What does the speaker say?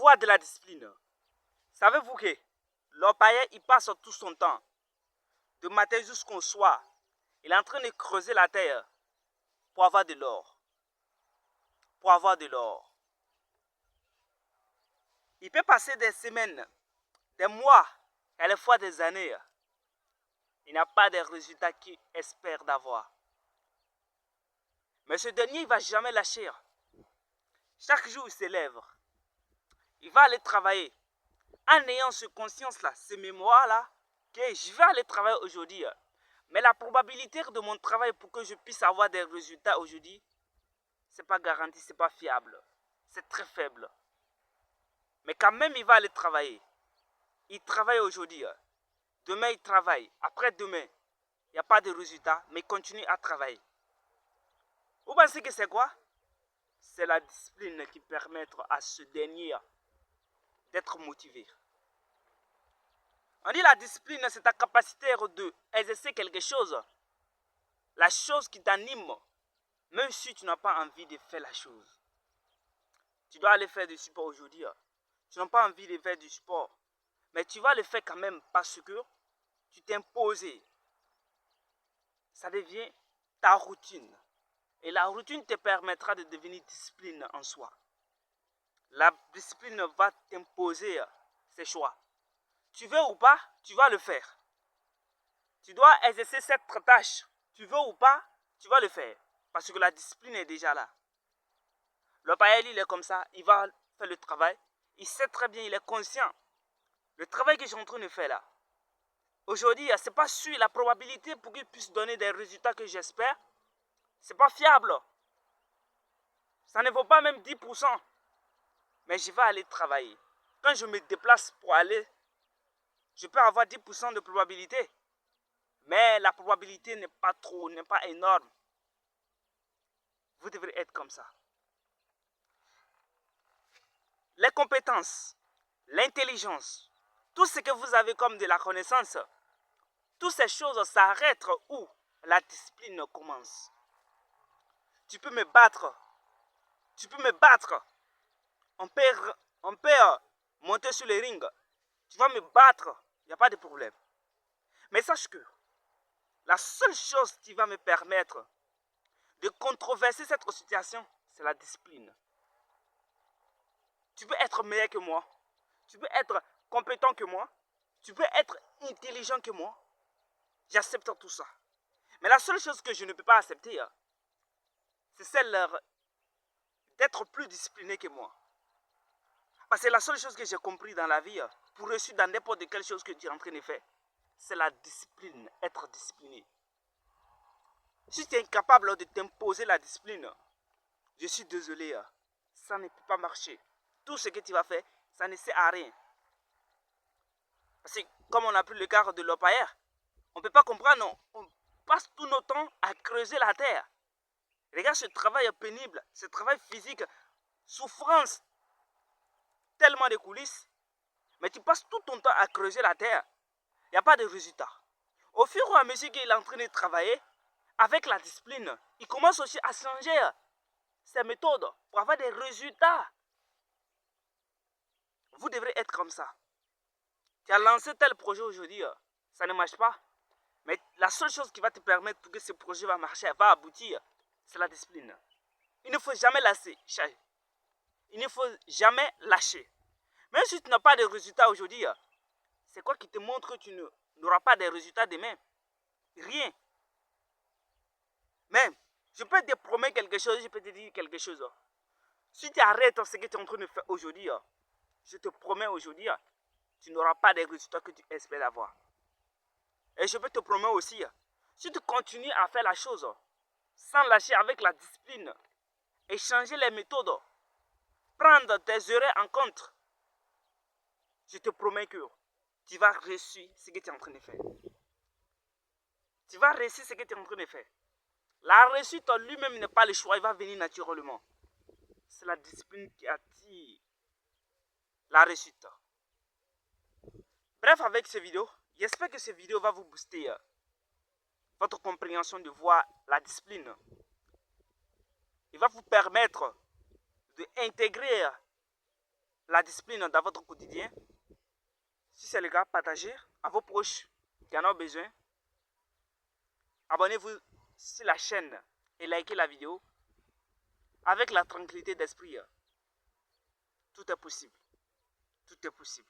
poids de la discipline. Savez-vous que l'orpailleur, il passe tout son temps, de matin jusqu'au soir, il est en train de creuser la terre pour avoir de l'or. Pour avoir de l'or. Il peut passer des semaines, des mois, et des fois des années. Il n'a pas des résultats qu'il espère d'avoir. Mais ce dernier, il ne va jamais lâcher. Chaque jour, il s'élève. Il va aller travailler. En ayant ce conscience-là, ce mémoire-là, que je vais aller travailler aujourd'hui. Mais la probabilité de mon travail pour que je puisse avoir des résultats aujourd'hui, ce n'est pas garanti, ce n'est pas fiable. C'est très faible. Mais quand même, il va aller travailler. Il travaille aujourd'hui. Demain, il travaille. Après-demain, il n'y a pas de résultat, mais il continue à travailler. Vous pensez que c'est quoi? C'est la discipline qui permet à ce dernier d'être motivé. On dit la discipline, c'est ta capacité d'exercer quelque chose. La chose qui t'anime, même si tu n'as pas envie de faire la chose. Tu dois aller faire du sport aujourd'hui. Tu n'as pas envie de faire du sport. Mais tu vas le faire quand même parce que tu t'es imposé. Ça devient ta routine. Et la routine te permettra de devenir discipline en soi. La discipline va t'imposer ses choix. Tu veux ou pas, tu vas le faire. Tu dois exercer cette tâche. Tu veux ou pas, tu vas le faire. Parce que la discipline est déjà là. Le païen, il est comme ça. Il va faire le travail. Il sait très bien, il est conscient. Le travail que je suis en train de faire là. Aujourd'hui, ce n'est pas sûr. La probabilité pour qu'il puisse donner des résultats que j'espère, ce n'est pas fiable. Ça ne vaut pas même 10%. Mais je vais aller travailler. Quand je me déplace pour aller, je peux avoir 10% de probabilité. Mais la probabilité n'est pas trop, n'est pas énorme. Vous devrez être comme ça. Les compétences, l'intelligence, tout ce que vous avez comme de la connaissance, toutes ces choses s'arrêtent où la discipline commence. Tu peux me battre. Tu peux me battre. On peut monter sur les rings. Tu vas me battre. Il n'y a pas de problème. Mais sache que la seule chose qui va me permettre de controverser cette situation, c'est la discipline. Tu peux être meilleur que moi. Tu peux être compétent que moi. Tu peux être intelligent que moi. J'accepte tout ça. Mais la seule chose que je ne peux pas accepter, c'est celle d'être plus discipliné que moi. Parce que la seule chose que j'ai compris dans la vie, pour réussir dans n'importe quelle chose que tu es en train de faire, c'est la discipline, être discipliné. Si tu es incapable de t'imposer la discipline, je suis désolé, ça ne peut pas marcher. Tout ce que tu vas faire, ça ne sert à rien. Parce que comme on a pris le cas de l'orpailleur, on ne peut pas comprendre, on passe tout notre temps à creuser la terre. Regarde ce travail pénible, ce travail physique, souffrance, tellement de coulisses, mais tu passes tout ton temps à creuser la terre. Il n'y a pas de résultat. Au fur et à mesure qu'il est en train de travailler, avec la discipline, il commence aussi à changer ses méthodes pour avoir des résultats. Vous devrez être comme ça. Tu as lancé tel projet aujourd'hui, ça ne marche pas. Mais la seule chose qui va te permettre pour que ce projet va marcher, va aboutir, c'est la discipline. Il ne faut jamais lâcher. Il ne faut jamais lâcher. Même si tu n'as pas de résultats aujourd'hui, c'est quoi qui te montre que tu n'auras pas de résultats demain? Rien. Mais je peux te promettre quelque chose, je peux te dire quelque chose. Si tu arrêtes ce que tu es en train de faire aujourd'hui, je te promets aujourd'hui, tu n'auras pas les résultats que tu espères avoir. Et je peux te promettre aussi, si tu continues à faire la chose sans lâcher avec la discipline et changer les méthodes, prendre tes erreurs en compte, je te promets que tu vas réussir ce que tu es en train de faire. Tu vas réussir ce que tu es en train de faire. La réussite lui-même n'est pas le choix, il va venir naturellement. C'est la discipline qui attire la réussite. Bref, avec cette vidéo, j'espère que cette vidéo va vous booster votre compréhension de voir la discipline. Il va vous permettre d'intégrer la discipline dans votre quotidien. Si c'est le cas, partagez à vos proches qui en ont besoin. Abonnez-vous sur la chaîne et likez la vidéo. Avec la tranquillité d'esprit, tout est possible. Tout est possible.